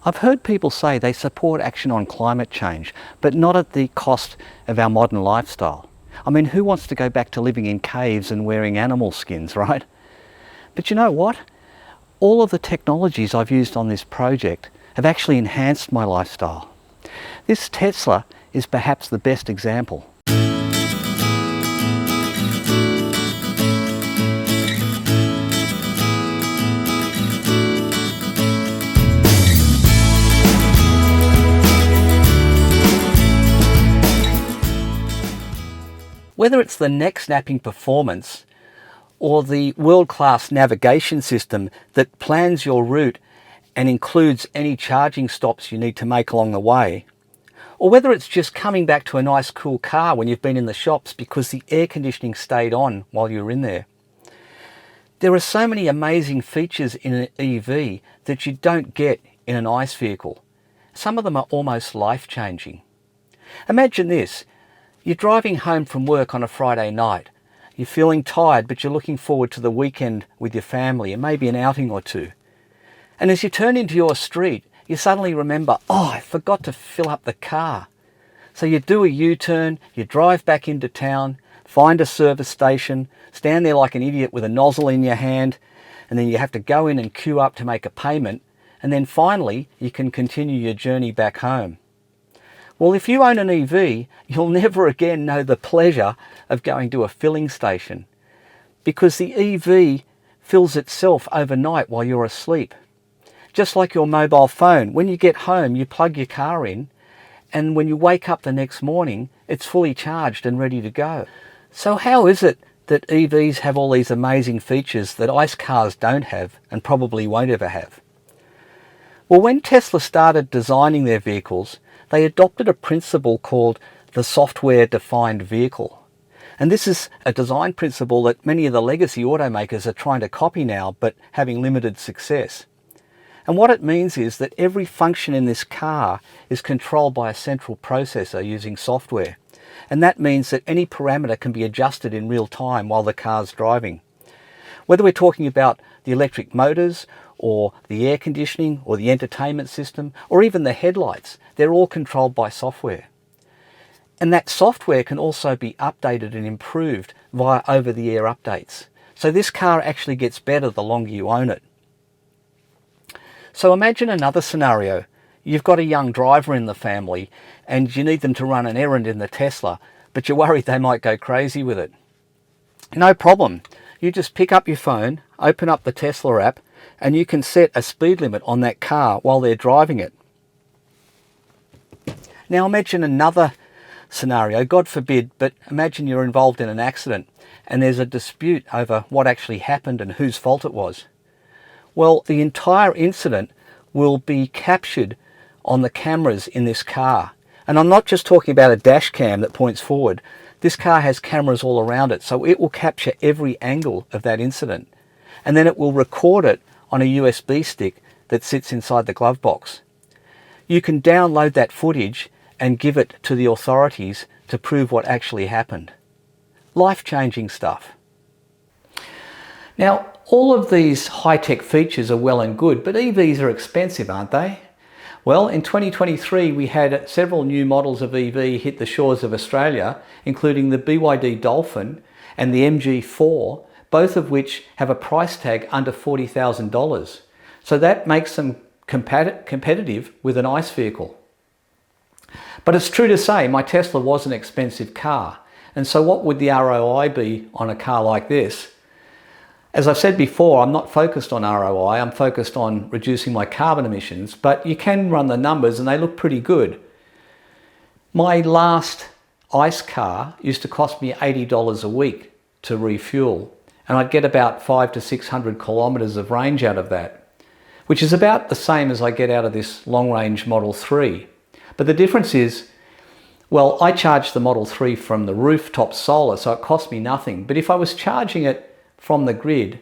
I've heard people say they support action on climate change, but not at the cost of our modern lifestyle. I mean, who wants to go back to living in caves and wearing animal skins, right? But you know what? All of the technologies I've used on this project have actually enhanced my lifestyle. This Tesla is perhaps the best example. Whether it's the neck snapping performance or the world-class navigation system that plans your route and includes any charging stops you need to make along the way, or whether it's just coming back to a nice cool car when you've been in the shops because the air conditioning stayed on while you were in there. There are so many amazing features in an EV that you don't get in an ICE vehicle. Some of them are almost life-changing. Imagine this. You're driving home from work on a Friday night. You're feeling tired, but you're looking forward to the weekend with your family and maybe an outing or two. And as you turn into your street, you suddenly remember, oh, I forgot to fill up the car. So you do a U-turn, you drive back into town, find a service station, stand there like an idiot with a nozzle in your hand, and then you have to go in and queue up to make a payment, and then finally you can continue your journey back home. Well, if you own an EV, you'll never again know the pleasure of going to a filling station, because the EV fills itself overnight while you're asleep. Just like your mobile phone, when you get home, you plug your car in, and when you wake up the next morning, it's fully charged and ready to go. So how is it that EVs have all these amazing features that ICE cars don't have and probably won't ever have? Well, when Tesla started designing their vehicles, they adopted a principle called the software-defined vehicle. And this is a design principle that many of the legacy automakers are trying to copy now, but having limited success. And what it means is that every function in this car is controlled by a central processor using software. And that means that any parameter can be adjusted in real time while the car's driving. Whether we're talking about the electric motors, or the air conditioning, or the entertainment system, or even the headlights, they're all controlled by software. And that software can also be updated and improved via over-the-air updates. So this car actually gets better the longer you own it. So imagine another scenario. You've got a young driver in the family and you need them to run an errand in the Tesla, but you're worried they might go crazy with it. No problem. You just pick up your phone, open up the Tesla app, and you can set a speed limit on that car while they're driving it. Now imagine another scenario, God forbid, but imagine you're involved in an accident and there's a dispute over what actually happened and whose fault it was. Well, the entire incident will be captured on the cameras in this car. And I'm not just talking about a dash cam that points forward. This car has cameras all around it, so it will capture every angle of that incident. And then it will record it on a USB stick that sits inside the glove box. You can download that footage and give it to the authorities to prove what actually happened. Life-changing stuff. Now, all of these high-tech features are well and good, but EVs are expensive, aren't they? Well, in 2023, we had several new models of EV hit the shores of Australia, including the BYD Dolphin and the MG4, both of which have a price tag under $40,000. So that makes them competitive with an ICE vehicle. But it's true to say my Tesla was an expensive car. And so what would the ROI be on a car like this? As I've said before, I'm not focused on ROI, I'm focused on reducing my carbon emissions, but you can run the numbers and they look pretty good. My last ICE car used to cost me $80 a week to refuel, and I'd get about 500 to 600 kilometers of range out of that, which is about the same as I get out of this long-range Model 3. But the difference is, well, I charge the Model 3 from the rooftop solar, so it cost me nothing. But if I was charging it from the grid,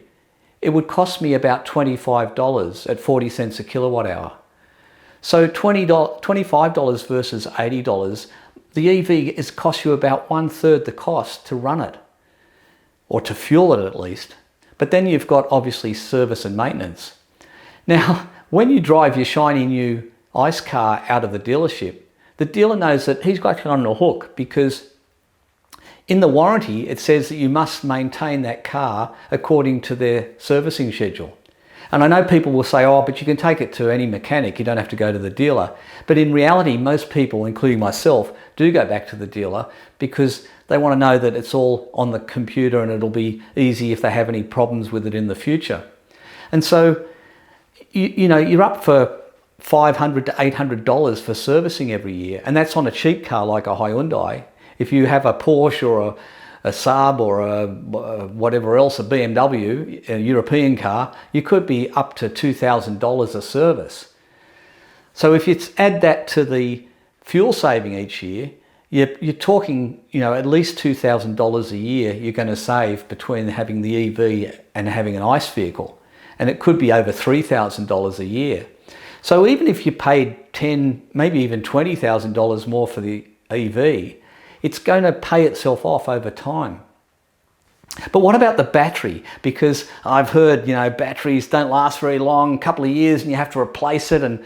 it would cost me about $25 at 40 cents a kilowatt hour. So $25 versus $80, the EV is cost you about 1/3 the cost to run it, or to fuel it at least. But then you've got obviously service and maintenance. Now, when you drive your shiny new ICE car out of the dealership, the dealer knows that he's got you on the hook, because in the warranty it says that you must maintain that car according to their servicing schedule. And I know people will say, oh, but you can take it to any mechanic, you don't have to go to the dealer. But in reality, most people, including myself, do go back to the dealer because they want to know that it's all on the computer and it'll be easy if they have any problems with it in the future. And so, you know, you're up for $500 to $800 for servicing every year, and that's on a cheap car like a Hyundai. If you have a Porsche or a Saab or a whatever else, a BMW, a European car, you could be up to $2,000 a service. So if you add that to the fuel saving each year, you're talking, you know, at least $2,000 a year you're going to save between having the EV and having an ICE vehicle. And it could be over $3,000 a year. So even if you paid $10,000, maybe even $20,000 more for the EV, it's going to pay itself off over time. But what about the battery? Because I've heard, you know, batteries don't last very long, a couple of years and you have to replace it, and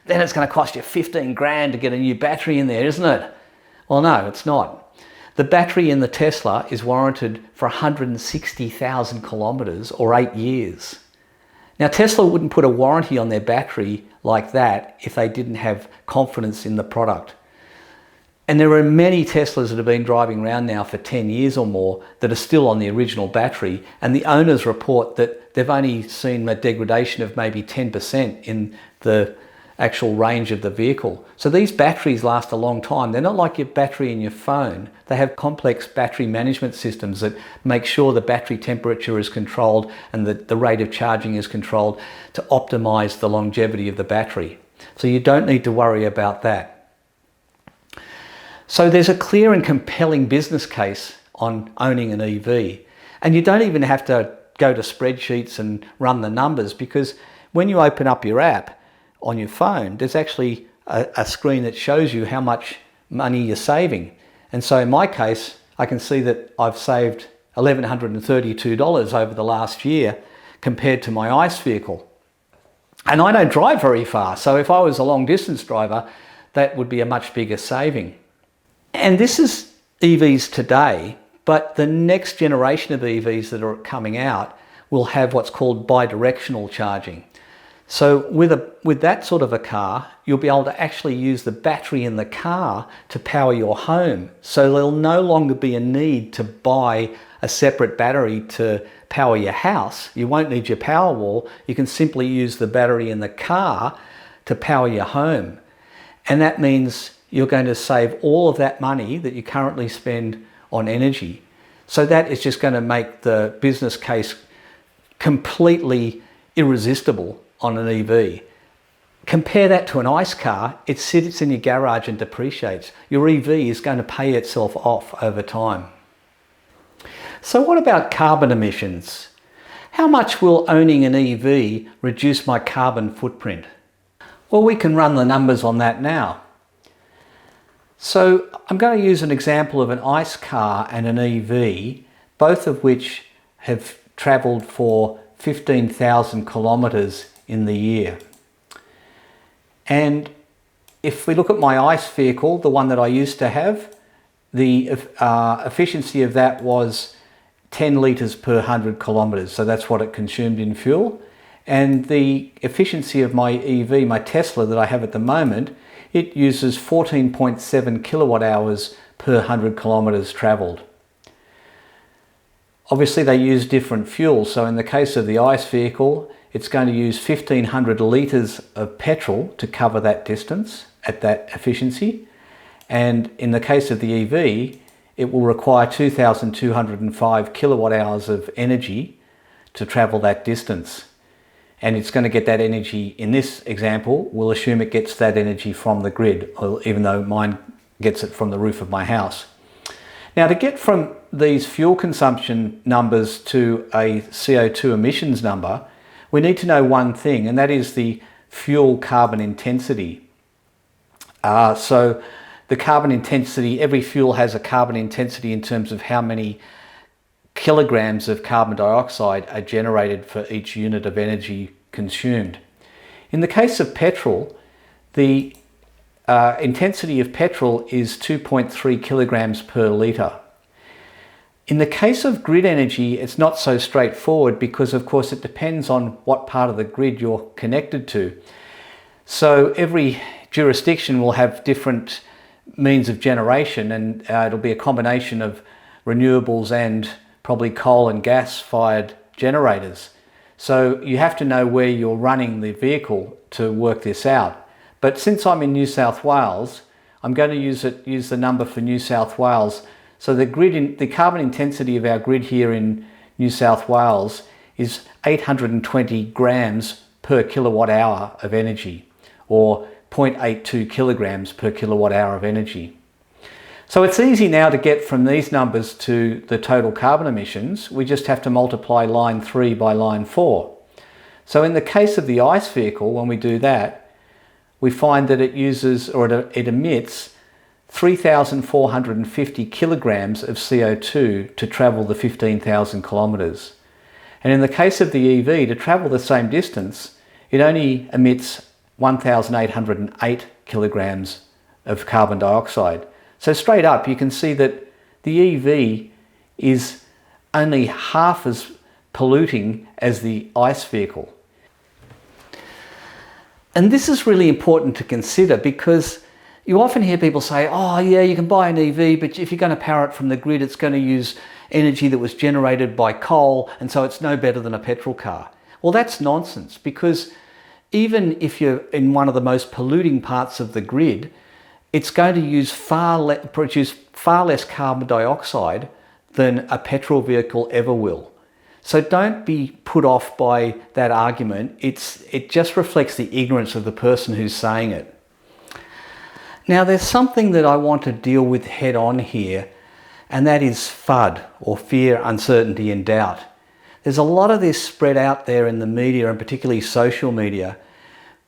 then it's going to cost you 15 grand to get a new battery in there, isn't it? Well, no, it's not. The battery in the Tesla is warranted for 160,000 kilometers or 8 years. Now, Tesla wouldn't put a warranty on their battery like that if they didn't have confidence in the product. And there are many Teslas that have been driving around now for 10 years or more that are still on the original battery, and the owners report that they've only seen a degradation of maybe 10% in the actual range of the vehicle. So these batteries last a long time. They're not like your battery in your phone. They have complex battery management systems that make sure the battery temperature is controlled and the rate of charging is controlled to optimize the longevity of the battery. So you don't need to worry about that. So there's a clear and compelling business case on owning an EV. And you don't even have to go to spreadsheets and run the numbers, because when you open up your app on your phone, there's actually a screen that shows you how much money you're saving. And so in my case, I can see that I've saved $1,132 over the last year compared to my ICE vehicle. And I don't drive very far, so if I was a long distance driver, that would be a much bigger saving. And this is EVs today, but the next generation of EVs that are coming out will have what's called bidirectional charging. So with that sort of a car, you'll be able to actually use the battery in the car to power your home. So there'll no longer be a need to buy a separate battery to power your house. You won't need your Powerwall. You can simply use the battery in the car to power your home. And that means you're going to save all of that money that you currently spend on energy. So that is just going to make the business case completely irresistible on an EV. Compare that to an ICE car. It sits in your garage and depreciates. Your EV is going to pay itself off over time. So what about carbon emissions? How much will owning an EV reduce my carbon footprint? Well, we can run the numbers on that now. So I'm going to use an example of an ICE car and an EV, both of which have travelled for 15,000 kilometres in the year. And if we look at my ICE vehicle, the one that I used to have, the efficiency of that was 10 litres per 100 kilometres. So that's what it consumed in fuel. And the efficiency of my EV, my Tesla that I have at the moment, it uses 14.7 kilowatt hours per 100 kilometres travelled. Obviously they use different fuels, so in the case of the ICE vehicle, it's going to use 1,500 litres of petrol to cover that distance at that efficiency. And in the case of the EV, it will require 2,205 kilowatt hours of energy to travel that distance. And it's going to get that energy, in this example, we'll assume it gets that energy from the grid, even though mine gets it from the roof of my house. Now, to get from these fuel consumption numbers to a CO2 emissions number, we need to know one thing, and that is the fuel carbon intensity. So the carbon intensity, every fuel has a carbon intensity in terms of how many kilograms of carbon dioxide are generated for each unit of energy consumed. In the case of petrol, the intensity of petrol is 2.3 kilograms per litre. In the case of grid energy, it's not so straightforward because, of course, it depends on what part of the grid you're connected to. So every jurisdiction will have different means of generation, and it'll be a combination of renewables and probably coal and gas fired generators. So you have to know where you're running the vehicle to work this out. But since I'm in New South Wales, I'm going to use the number for New South Wales. So the carbon intensity of our grid here in New South Wales is 820 grams per kilowatt hour of energy, or 0.82 kilograms per kilowatt hour of energy. So it's easy now to get from these numbers to the total carbon emissions. We just have to multiply line 3 by line 4. So in the case of the ICE vehicle, when we do that, we find that it emits 3,450 kilograms of CO2 to travel the 15,000 kilometres. And in the case of the EV, to travel the same distance, it only emits 1,808 kilograms of carbon dioxide. So straight up, you can see that the EV is only half as polluting as the ICE vehicle. And this is really important to consider because you often hear people say, oh yeah, you can buy an EV, but if you're going to power it from the grid, it's going to use energy that was generated by coal, and so it's no better than a petrol car. Well, that's nonsense, because even if you're in one of the most polluting parts of the grid, it's going to produce far less carbon dioxide than a petrol vehicle ever will. So don't be put off by that argument. It just reflects the ignorance of the person who's saying it. Now, there's something that I want to deal with head on here, and that is FUD, or fear, uncertainty and doubt. There's a lot of this spread out there in the media, and particularly social media,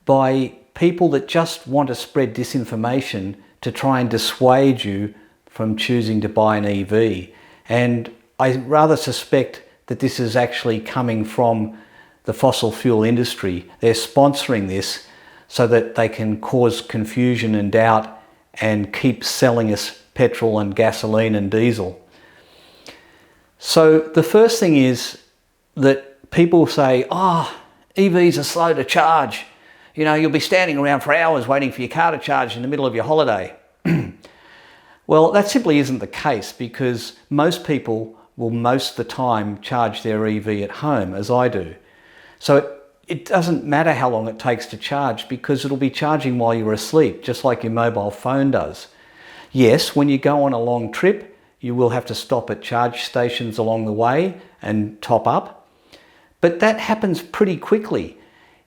by people that just want to spread disinformation to try and dissuade you from choosing to buy an EV. And I rather suspect that this is actually coming from the fossil fuel industry. They're sponsoring this so that they can cause confusion and doubt and keep selling us petrol and gasoline and diesel. So the first thing is that people say, oh, EVs are slow to charge. You know, you'll be standing around for hours waiting for your car to charge in the middle of your holiday. Well, that simply isn't the case, because most people will most of the time charge their EV at home, as I do. So it doesn't matter how long it takes to charge, because it'll be charging while you're asleep, just like your mobile phone does. Yes, when you go on a long trip, you will have to stop at charge stations along the way and top up. But that happens pretty quickly.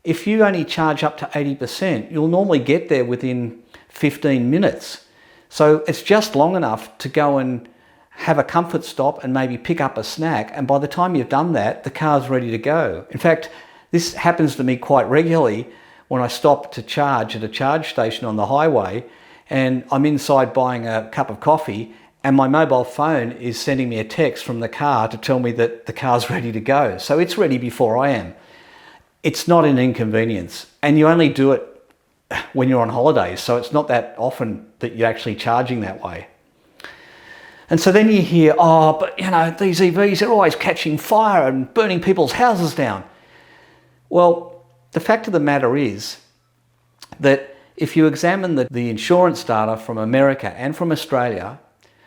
If you only charge up to 80%, you'll normally get there within 15 minutes. So it's just long enough to go and have a comfort stop and maybe pick up a snack. And by the time you've done that, the car's ready to go. In fact, this happens to me quite regularly when I stop to charge at a charge station on the highway, and I'm inside buying a cup of coffee, and my mobile phone is sending me a text from the car to tell me that the car's ready to go. So it's ready before I am. It's not an inconvenience, and you only do it when you're on holidays, so it's not that often that you're actually charging that way. And so then you hear, oh, but you know, these EVs are always catching fire and burning people's houses down. Well, the fact of the matter is that if you examine the insurance data from America and from Australia,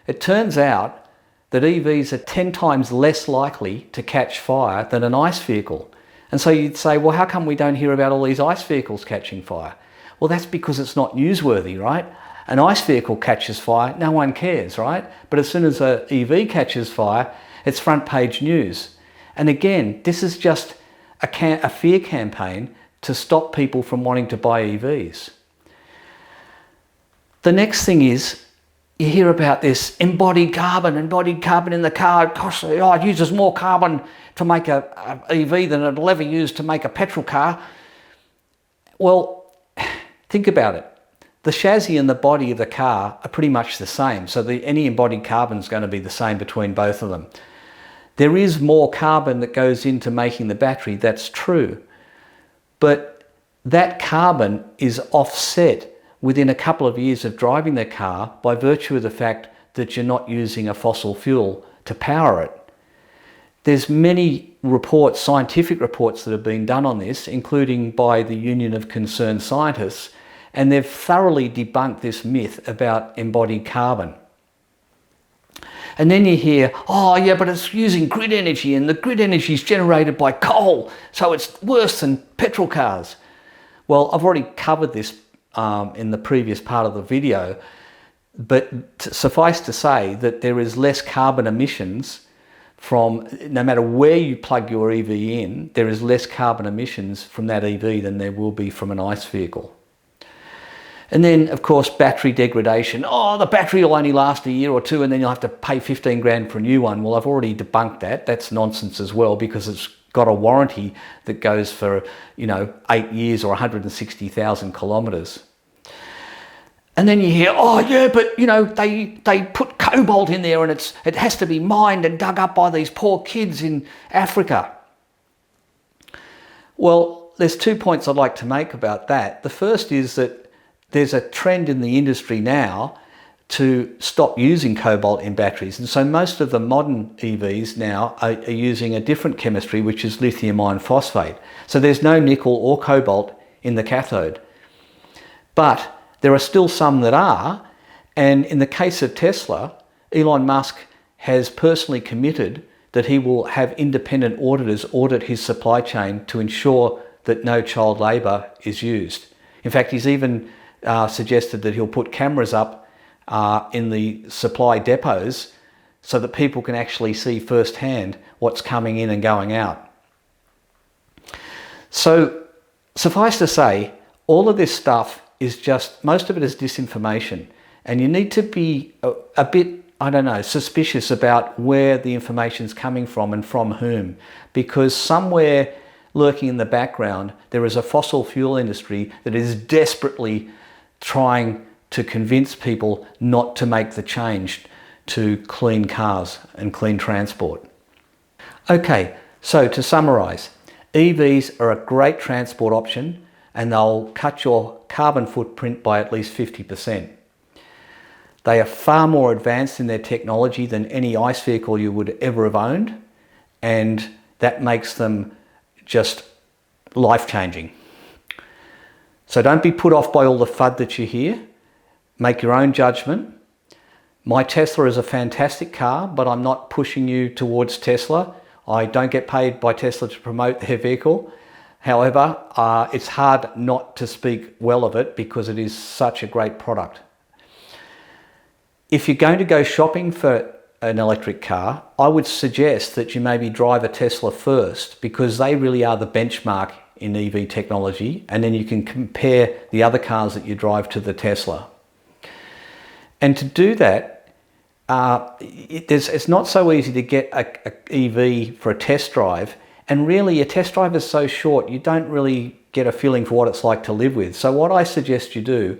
it turns out that EVs are 10 times less likely to catch fire than an ICE vehicle. And so you'd say, well, how come we don't hear about all these ICE vehicles catching fire? Well, that's because it's not newsworthy, right? An ICE vehicle catches fire, no one cares, right? But as soon as an EV catches fire, it's front page news. And again, this is just a fear campaign to stop people from wanting to buy EVs. The next thing is, you hear about this embodied carbon in the car. Gosh, it uses more carbon to make a EV than it'll ever use to make a petrol car. Well, think about it. The chassis and the body of the car are pretty much the same, so any embodied carbon is going to be the same between both of them. There is more carbon that goes into making the battery, that's true. But that carbon is offset within a couple of years of driving the car by virtue of the fact that you're not using a fossil fuel to power it. There's many reports, scientific reports that have been done on this, including by the Union of Concerned Scientists, and they've thoroughly debunked this myth about embodied carbon. And then you hear, oh yeah, but it's using grid energy, and the grid energy is generated by coal, so it's worse than petrol cars. Well, I've already covered this in the previous part of the video, but suffice to say that there is less carbon emissions from, no matter where you plug your EV in, there is less carbon emissions from that EV than there will be from an ICE vehicle. And then, of course, battery degradation. Oh, the battery will only last a year or two and then you'll have to pay 15 grand for a new one. Well, I've already debunked that. That's nonsense as well, because it's got a warranty that goes for, 8 years or 160,000 kilometres. And then you hear, oh yeah, but they put cobalt in there and it has to be mined and dug up by these poor kids in Africa. Well, there's 2 points I'd like to make about that. The first is that there's a trend in the industry now to stop using cobalt in batteries. And so most of the modern EVs now are using a different chemistry, which is lithium iron phosphate. So there's no nickel or cobalt in the cathode. But there are still some that are, and in the case of Tesla, Elon Musk has personally committed that he will have independent auditors audit his supply chain to ensure that no child labour is used. In fact, he's even suggested that he'll put cameras up in the supply depots so that people can actually see firsthand what's coming in and going out. So suffice to say, all of this stuff is just, most of it is disinformation, and you need to be a bit, suspicious about where the information's coming from and from whom, because somewhere lurking in the background there is a fossil fuel industry that is desperately trying to convince people not to make the change to clean cars and clean transport. Okay, so to summarise, EVs are a great transport option and they'll cut your carbon footprint by at least 50%. They are far more advanced in their technology than any ICE vehicle you would ever have owned, and that makes them just life-changing. So don't be put off by all the FUD that you hear. Make your own judgment. My Tesla is a fantastic car, but I'm not pushing you towards Tesla. I don't get paid by Tesla to promote their vehicle. However, it's hard not to speak well of it because it is such a great product. If you're going to go shopping for an electric car, I would suggest that you maybe drive a Tesla first, because they really are the benchmark in EV technology, and then you can compare the other cars that you drive to the Tesla. And to do that, it's not so easy to get an EV for a test drive. And really, a test drive is so short, you don't really get a feeling for what it's like to live with. So what I suggest you do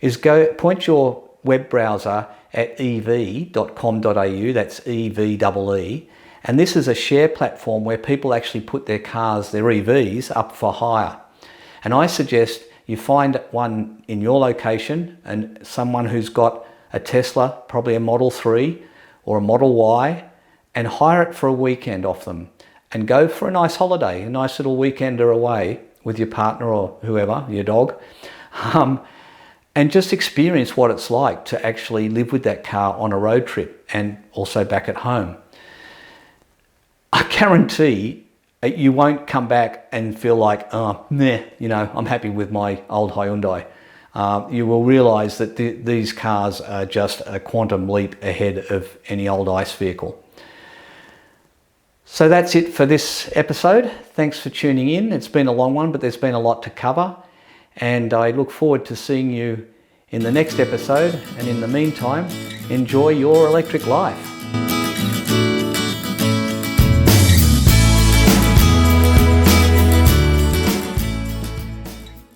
is point your web browser at ev.com.au, that's EVEE, and this is a share platform where people actually put their cars, their EVs, up for hire. And I suggest you find one in your location, and someone who's got a Tesla, probably a Model 3 or a Model Y, and hire it for a weekend off them. And go for a nice holiday, a nice little weekender away with your partner or whoever, your dog, and just experience what it's like to actually live with that car on a road trip and also back at home. I guarantee you won't come back and feel like, I'm happy with my old Hyundai. You will realise that these cars are just a quantum leap ahead of any old ICE vehicle. So that's it for this episode. Thanks for tuning in. It's been a long one, but there's been a lot to cover. And I look forward to seeing you in the next episode. And in the meantime, enjoy your electric life.